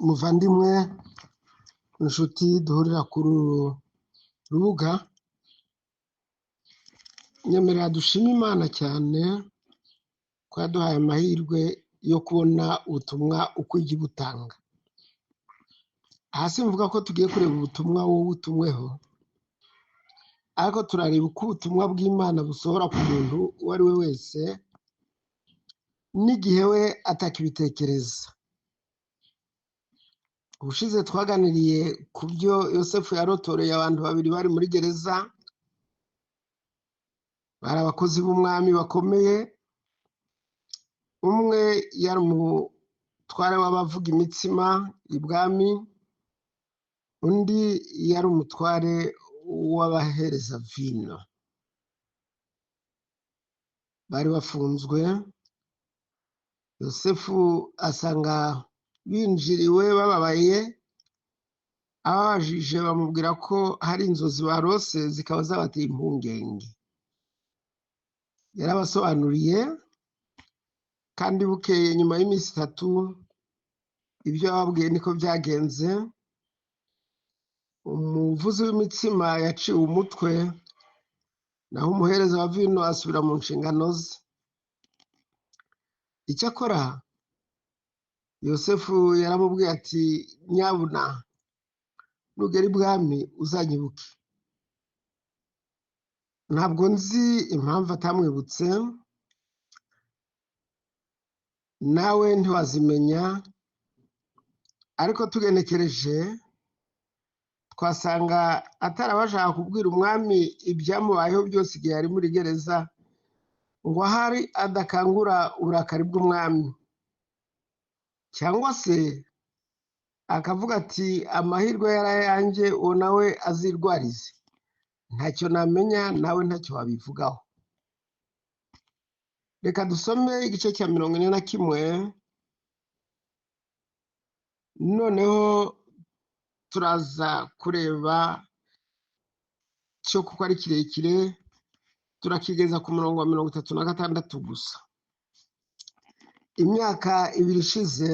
Muvandimwe inshuti duhurira kuri uru rubuga, nyemerera dushima Imana cyane ko yaduhaye amahirwe yo kubona ubutumwa uko ijya ibutanga. Hasi mvuga ko tugiye kureba ubutumwa wowe utumweho, ariko turareba uko ubutumwa bw'Imana busohora ku muntu uwo ari we wese n'igihe we atakibitekereza. Ubushize twaganiriye ku byo Yosefu yarotoreye abantu babiri bari muri gereza, bari abakozi b'umwami bakomeye. Umwe yari umutware w'abavuga imitsima ibwami, undi yari umutware w'abahereza vino. Bari bafunzwe. Yosefu asanga binjiriwe bababaye, ababajije bamubwira ko hari inzozi barose zikaba zabateye impungenge. Yarabasobanuriye, kandi bukeye nyuma y'iminsi 3 ibyo yababwiye niko byagenze. Umuvuzi w'imitsima yaciwe umutwe, naho umuhereza wa vino asubira mu nshingano ze. Icyakora Yosefu yaramubwiye ati, nyabuna nugera ibwami uzanyibuke. Ntabwo nzi impamvu atamwibutse, nawe ntiwazimenya, ariko tugenekereje twasanga atarabashaka kubwira umwami ibyamubayeho byose igihe yari muri gereza, ngo ahari adakangura uburakari bw'umwami, cyangwa se akavuga ati amahirwe yari ayanjye uwo nawe azirwarize. Ntacyo namenya, nawe ntacyo wabivugaho. Reka dusome igice cya 41. Noneho turaza kureba cyo kuko ari kirekire, turakigeza ku murongo wa 36 gusa. Imyaka 2 ishize,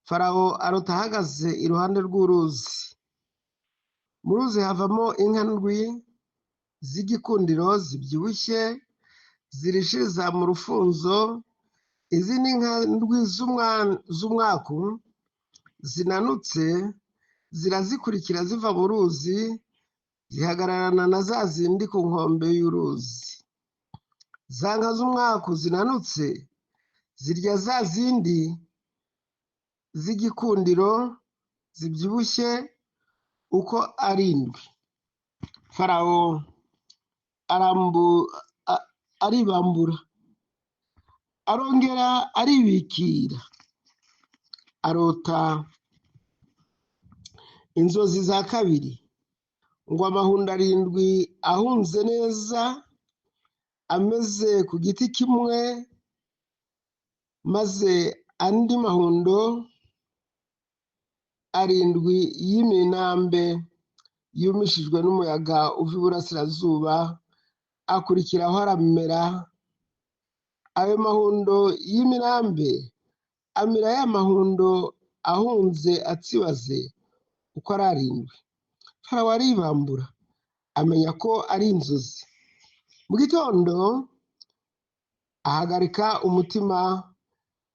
Farawo arota ahagaze iruhande rw'uruzi. Mu ruzi havamo inka ndwi z'igikundiro zibyibushye zirishiriza mu rufunzo. Izindi nka ndwi z'umwaku zinanutse zirazikurikira ziva mu ruzi, zihagararana na za zindi ku nkombe y'uruzi. Za nka z'umwaku zinanutse zirya za zindi z'igikundiro zibyibushye uko ari 7. Farawo aribambura, arongera aribikira, arota inzozi za kabiri, ngo amahundo 7 ahunze neza ameze ku giti kimwe, maze andi mahundo 7 y'iminambe yumishijwe n'umuyaga uva iburasirazuba akurikiraho aramera. Ayo mahundo y'iminambe amira ya mahundo ahunze atsibaze uko ari 7. Farawo aribambura, amenya ko ari inzozi. Mu gitondo ahagarika umutima,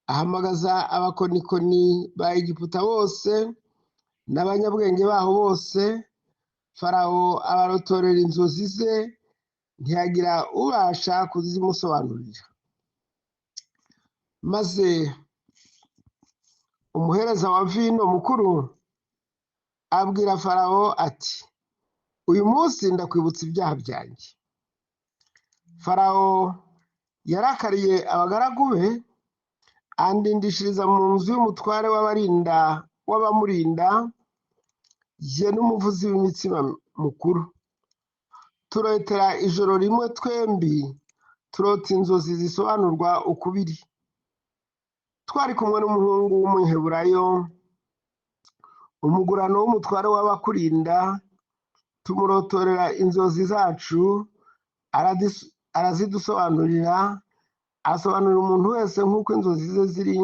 ahamagaza abakonikoni ba Egiputa bose n'abanyabwenge baho bose. Farawo abarotorera inzozi ze, ntiyagira ubasha kuzimusobanurira. Maze umuhereza wa vino mukuru abwira Farawo ati, uyu munsi ndakwibutsa ibyaha byanjye. Farawo yarakariye abagaragu be, andindishiriza mu nzu y'umutware w'abamurinda, ye n'umuvuzi w'imitsima mukuru. Turotera ijoro rimwe twembi, turota inzozi zisobanurwa ukubiri. Twari kumwe n'umuhungu w'umuheburayo, umugurano w'umutware w'abakurinda, tumurotorera inzozi zacu, arazidusobanurira, asobanurira umuntu wese nk'uko inzozi ze ziri,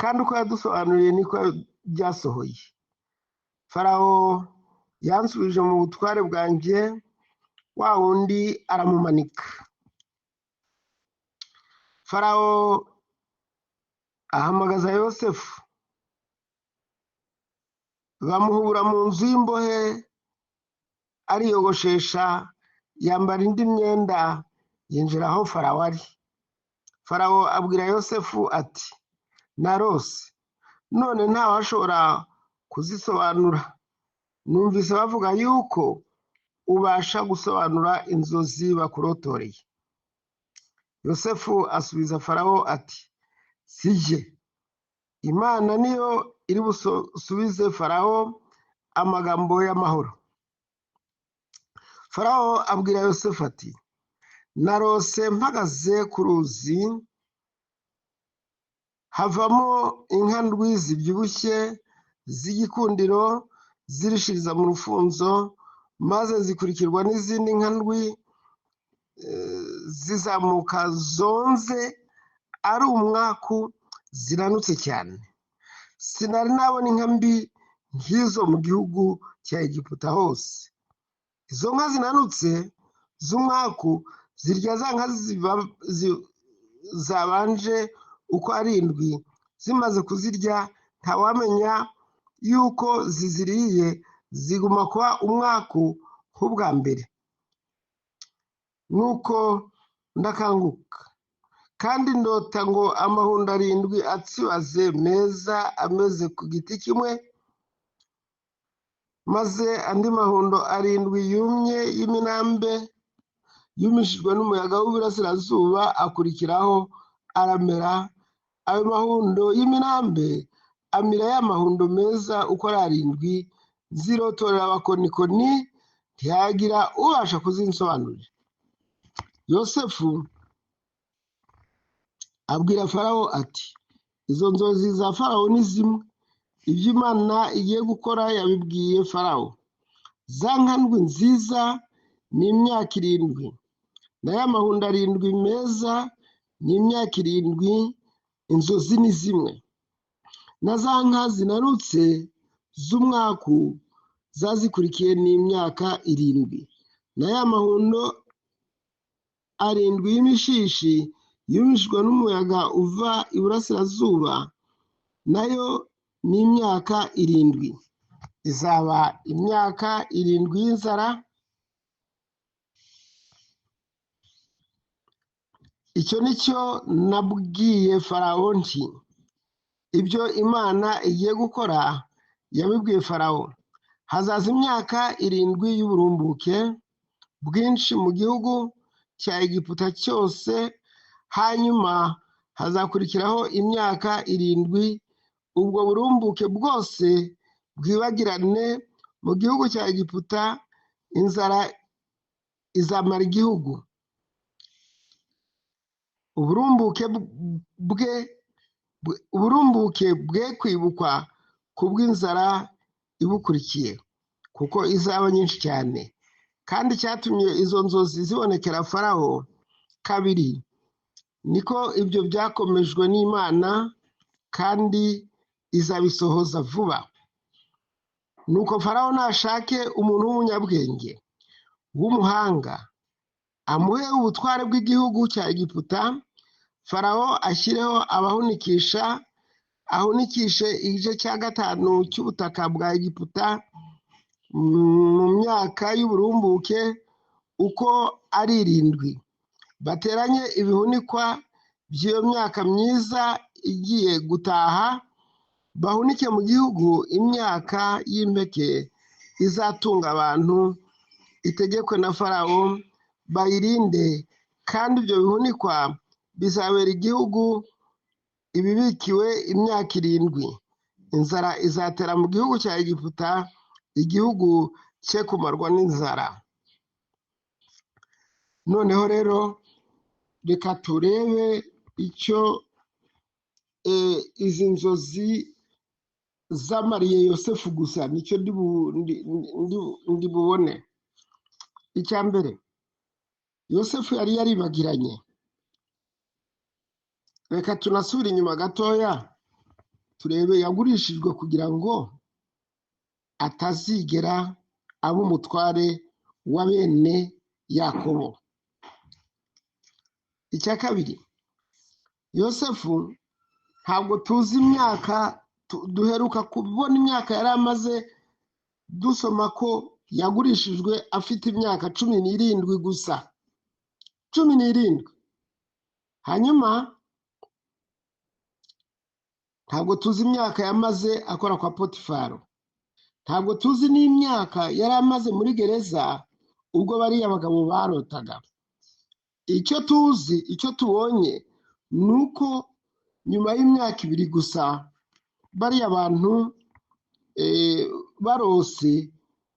kandi uko yadusobanuriye niko byasohoye. Farawo yansubije mu butware bwanjye, wa wundi aramumanika. Farawo ahamagaza Yosefu, bamuhura mu nzu y'imbohe, ariyogoshesha, yambara indi myenda, yinjira aho Farawo ari. Farawo abwira Yosefu ati, narose, none ntawashobora kuzisobanura. Numvise bavuga yuko ubasha gusobanura inzozi bakurotoreye. Yosefu asubiza Farawo ati, sijye, Imana niyo iri busubize Farawo amagambo y'amahoro. Farawo abwira Yosefu ati, narose mpagaze ku ruzi, havamo inka ndwi zibyibushye z'igikundiro zirishiriza mu rufunzo, maze zikurikirwa n'izindi nka ndwi zizamuka zonze ari umwaku, ziranutse cyane. Sinari nabona inka mbi nk'izo mu gihugu cya Egiputa hose. Izo nka zinanutse z'umwaku zirya za nka zabanje uko ari indwi. Zimaze kuzirya, ntawamenya yuko ziziriye, ziguma kuba umwaku nk'ubwa mbere. Nuko ndakanguka, kandi ndota ngo amahundo 7 atsibaze meza ameze ku giti kimwe, maze andi mahundo 7 yumye y'iminambe yumishijwe n'umuyaga w'iburasirazuba akurikiraho aramera. Ayo mahundo y'iminambe amira ya mahundo meza uko ari 7. Nzirotorera abakonikoni, ntiyagira ubasha kuzinsobanurira. Yosefu abwira Farawo ati, izo nzozi za Farawo ni zimwe. Ibyo Imana igiye gukora yabibwiye Farawo. Za nka ndwi nziza ni imyaka 7, na ya mahundo 7 meza ni imyaka 7. Inzozi ni zimwe. Na za nka zinanutse z'umwaku zazikurikiye ni imyaka 7, na ya mahundo 7 y'imishishi yumishijwe n'umuyaga uva iburasirazuba, nayo ni imyaka 7. Izaba imyaka 7 y'inzara. Icyo ni cyo nabwiye Farawo nti, ibyo Imana igiye gukora yabibwiye Farawo. Hazaza imyaka 7 y'uburumbuke bwinshi mu gihugu cya Egiputa cyose, hanyuma hazakurikiraho imyaka 7 ubwo burumbuke bwose bwibagirane mu gihugu cya Egiputa. Inzara izamara igihugu. Uburumbuke bwe kwibukwa kubw'inzara ibukurikiye, kuko izaba nyinshi cyane. Kandi cyatumye izo nzozi zibonekera Farawo kabiri, niko ibyo byakomejwe n'Imana, kandi izabisohoza vuba. Nuko Farawo nashake umuntu w'umunyabwenge w'umuhanga, amuhe ubutware bw'igihugu cya Egiputa. Farawo ashyireho abahunikisha, ahunikishe igice cya 5 cy'ubutaka bwa Egiputa mu myaka y'uburumbuke uko ari 7. Bateranye ibihunikwa by'iyo myaka myiza igiye gutaha, bahunike mu gihugu imyaka y'impeke izatunga abantu, itegekwe na Farawo, bayirinde. Kandi ibyo bihunikwa bizabera igihugu ibibikiwe imyaka 7. Inzara izatera mu gihugu cya Egiputa, igihugu cye kumarwa n'inzara. Noneho rero reka turebe icyo izi nzozi zamariye Yosefu gusa, nicyo ndi bubone. Icya mbere, Yosefu yari yaribagiranye. Reka tunasubire inyuma gatoya turebe yagurishijwe kugira ngo atazigera aba umutware wa bene Yakobo. Icya kabiri, Yosefu ntabwo tuzi imyaka, duheruka kubona imyaka yari amaze, dusoma ko yagurishijwe afite imyaka 17 gusa, 17. Hanyuma ntabwo tuzi imyaka yamaze akora kwa Potifaro, ntabwo tuzi n'imyaka yari amaze muri gereza ubwo bariya abagabo barotaga. Icyo tuzi, icyo tubonye ni uko nyuma y'imyaka 2 gusa bariya abantu barose,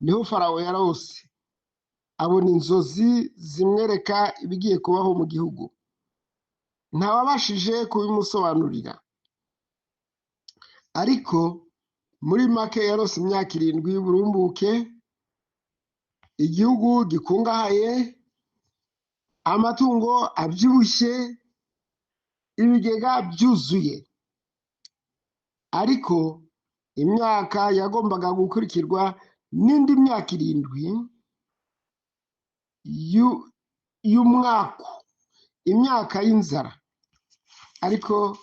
niho Farawo yarose abona inzozi zimwereka ibigiye kubaho mu gihugu. Ntawabashije kubimusobanurira, ariko muri make yarose imyaka 7 y'uburumbuke, igihugu gikungahaye, amatungo abyibushye, ibigega byuzuye. Ariko imyaka yagombaga gukurikirwa n'indi myaka 7 y'umwaka, imyaka y'inzara. Ariko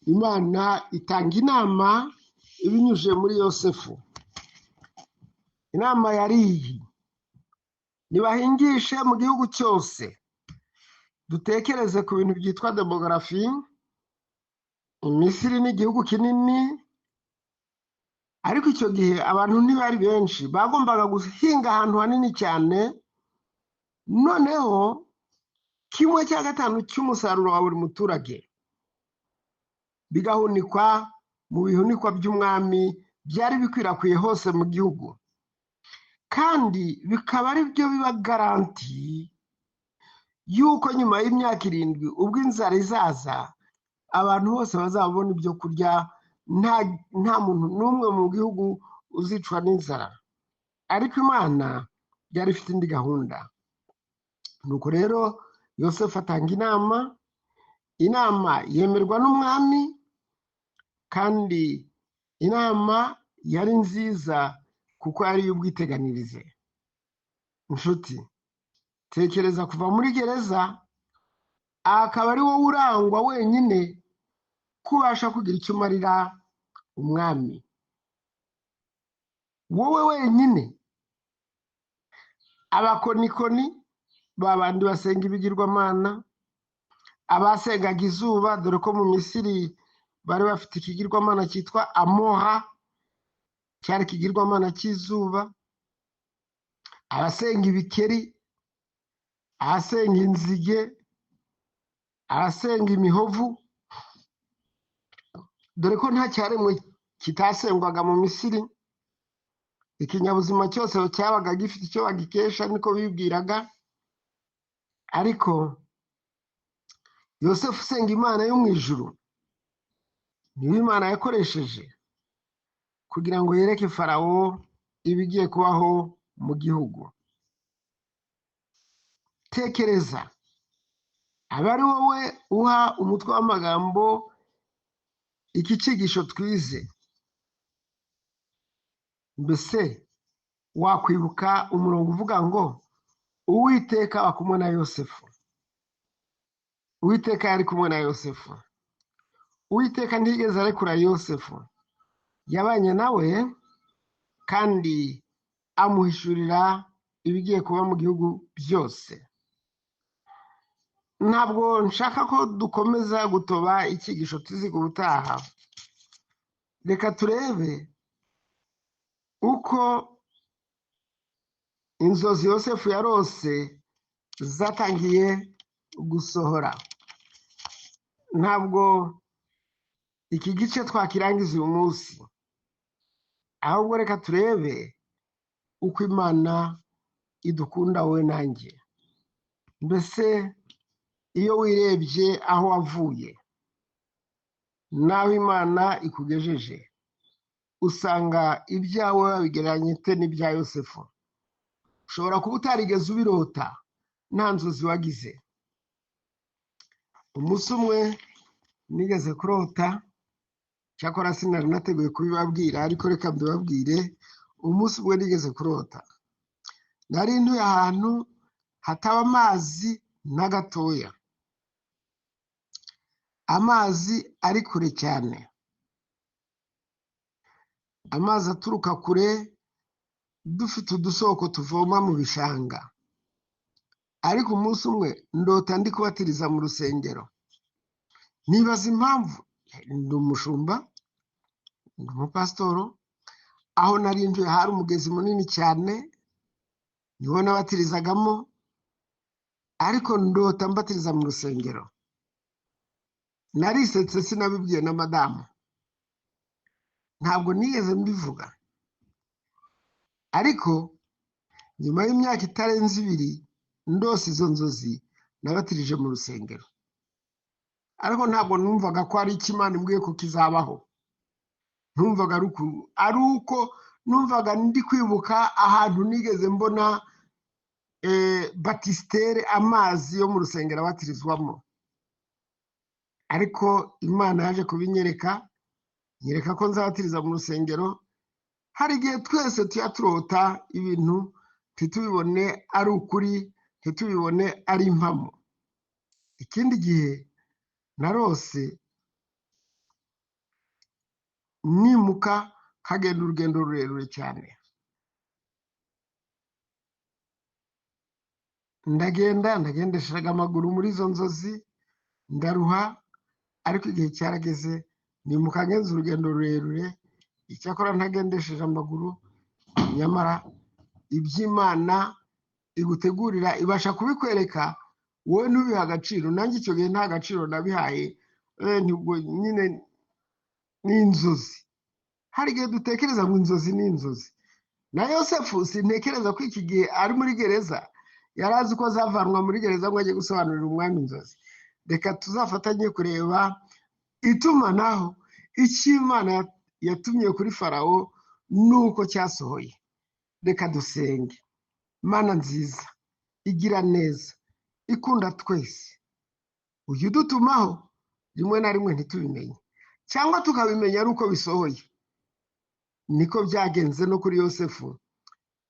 Imana itanga inama ibinyujije muri Yosefu. Inama yari iyi: nibahingishe mu gihugu cyose. Dutekereze ku bintu byitwa demografi. Misiri ni igihugu kinini, ariko icyo gihe abantu ntibari benshi, bagombaga guhinga ahantu hanini cyane. Noneho 1/5 cy'umusaruro wa buri muturage bigahunikwa mu bihunikwa by'umwami byari bikwirakwiye hose mu gihugu, kandi bikaba ari byo biba garanti yuko nyuma y'imyaka 7 ubwo inzara izaza, abantu bose bazabona ibyo kurya, nta muntu n'umwe mu gihugu uzicwa n'inzara. Ariko Imana yari ifite indi gahunda. Nuko rero Yosefu atanga inama yemerwa n'umwami, kandi inama yari nziza kuko yari y'ubwiteganirize. Inshuti, tekereza kuva muri gereza akaba ari wowe urangwa wenyine kubasha kugira icyo umarira umwami, wowe wenyine. Abakonikoni, babandi basenga ibigirwamana, abasengaga izuba, dore ko mu Misiri bari bafite ikigirwamana cyitwa Amora, cyari ikigirwamana cy'izuba. Abasenga ibikeri, abasenga inzige, abasenga imihovu, dore ko nta cyaremwe kitasengwaga mu Misiri. Ikinyabuzima cyose cyabaga gifite icyo bagikesha, niko bibwiraga. Ariko Yosefu usenga Imana yo mu ijuru niyo Imana yakoresheje kugira ngo yereke Farawo ibigiye kubaho mu gihugu. Tekereza, aba ari wowe uha umutwe w'amagambo iki cyigisho twize. Mbese wakwibuka umurongo uvuga ngo Uwiteka ari kumwe na Yosefu? Uwiteka yari kumwe na Yosefu. Uwiteka ntigeze arekura Yosefu, yabanye nawe kandi amuhishurira ibigiye kuba mu gihugu byose. Ntabwo nshaka ko dukomeza gutoba icyigisho tuziga ubutaha. Reka turebe uko inzozi Yosefu yarose zatangiye gusohora. Ntabwo iki gice twakirangiza uyu munsi, ahubwo reka turebe uko Imana idukunda wowe nanjye. Mbese iyo wirebye aho wavuye n'aho Imana ikugejeje, usanga ibyawe wabigereranya n'ibya Yosefu. Ushobora kuba utarigeze ubirota, nta nzozi wagize. Umunsi umwe nigeze kurota cyakora sinari nateguye kubibabwira, ariko reka mbibabwire. Umunsi umwe nigeze kurota, nari ntuye ahantu hataba amazi na gatoya, amazi ari kure cyane, amazi aturuka kure, dufite udusoko tuvoma mu bishanga. Ariko umunsi umwe ndota ndi kubatiriza mu rusengero, nibaza impamvu. Ndi umushumba, ndi umupasitoro, aho nari ntuye hari umugezi munini cyane, niwo nabatirizagamo, ariko ndota mbatiriza mu rusengero. Narisetse, sinabibwiye na madamu, ntabwo nigeze mbivuga. Ariko nyuma y'imyaka itarenze 2 ndose izo nzozi nabatirije mu rusengero, ariko ntabwo numvaga ko ari Imana imbwiye ko kizabaho. Numvaga ari uko numvaga ndi kwibuka ahantu nigeze mbona batistere, amazi yo mu rusengero abatirizwamo. Ariko Imana yaje kubinyereka, nyereka ko nzabatiriza mu rusengero. Hari igihe twese tuya turota ibintu ntitubibone ari ukuri, ntitubibone ari impamo. Ikindi gihe narose nimuka kagenda urugendo rurerure cyane, ndagendeshaga amaguru muri izo nzozi, ndaruha. Ariko igihe cyarageze nimuka ngenza urugendo rurerure, icyakora ntagendesheje amaguru. Nyamara iby'Imana igutegurira ibasha kubikwereka, wowe ntubiha agaciro. Nanjye icyo gihe nta gaciro nabihaye, nibwo nyine ni inzozi. Hari igihe dutekereza ngo inzozi ni inzozi. Na Yosefu sintekereza ko iki gihe ari muri gereza yari azi ko azavanwa muri gereza ngo ajye gusobanurira umwami inzozi. Reka tuzafatanye kureba itumanaho icyo Imana yatumye kuri Farawo nuko cyasohoye. Reka dusenge. Mana nziza, igira neza, ikunda twese, ujye udutumaho rimwe na rimwe ntitubimenye, cyangwa tukabimenya ari uko bisohoye. Niko byagenze no kuri Yosefu,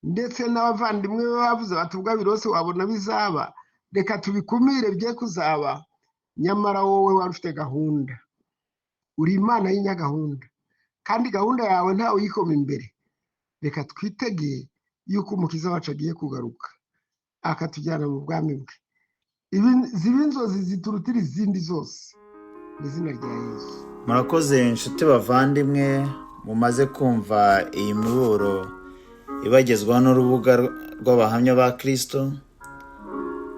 ndetse n'abavandimwe be bavuze bati ubwo birose wabona bizaba, reka tubikumire bye kuzaba. Nyamara wowe wari ufite gahunda, uri Imana y'inyagahunda, kandi gahunda yawe ntawe uyikoma imbere. Reka twitegeye yuko umukiza wacu agiye kugaruka akatujyana mu bwami bwe. Ziba inzozi ziturutira izindi zose, mu izina rya Yesu. Murakoze inshuti bavandimwe, mumaze kumva iyi miburo ibagezwaho n'urubuga rw'abahamya ba Kristo.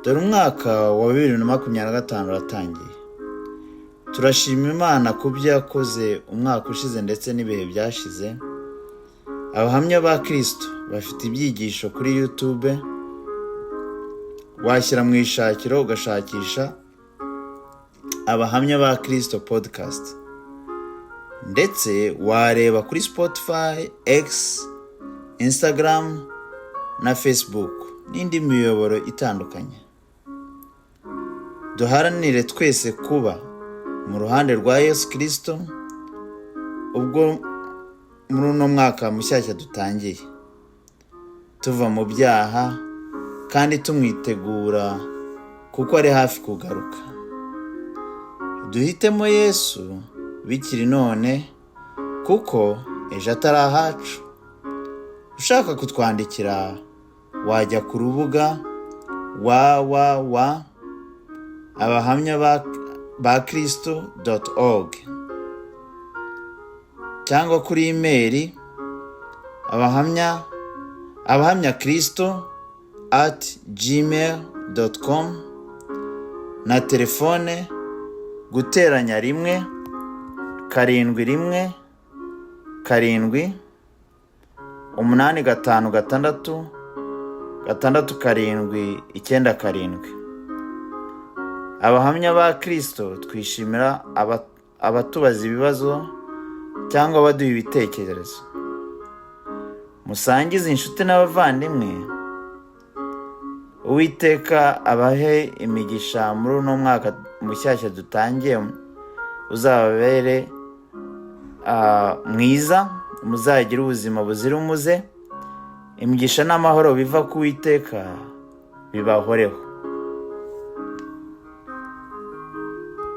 Dore umwaka wa 2025 uratangiye. Turashima Imana ku byo yakoze umwaka ushize ndetse n'ibihe byashize. Abahamya ba Kristo bafite ibyigisho kuri YouTube, washyira mu ishakiro ugashakisha Abahamya ba Kristo podcast, ndetse wareba kuri Spotify, X, Instagram na Facebook n'indi miyoboro itandukanye. Duharanire twese kuba mu ruhande rwa Yesu Kristo ubwo muri uno mwaka mushyashya dutangiye, tuva mu byaha kandi tumwitegura kuko ari hafi kugaruka. Duhitemo Yesu bikiri none kuko ejo atari ahacu. Ushaka kutwandikira wajya ku rubuga www.abahamyabakristo.org cyangwa kuri email abahamyakristo@gmail.com na telefone guteranya 1 7 7 856 6 Abahamya ba Kristo twishimira abatubaza ibibazo cyangwa baduha ibitekerezo. Musangize inshuti n'abavandimwe. Uwiteka abahe imigisha muri uno mwaka mushyashya dutangiye, uzababere mwiza, muzagire ubuzima buzira umuze. Imigisha n'amahoro biva ku Uwiteka bibahoreho.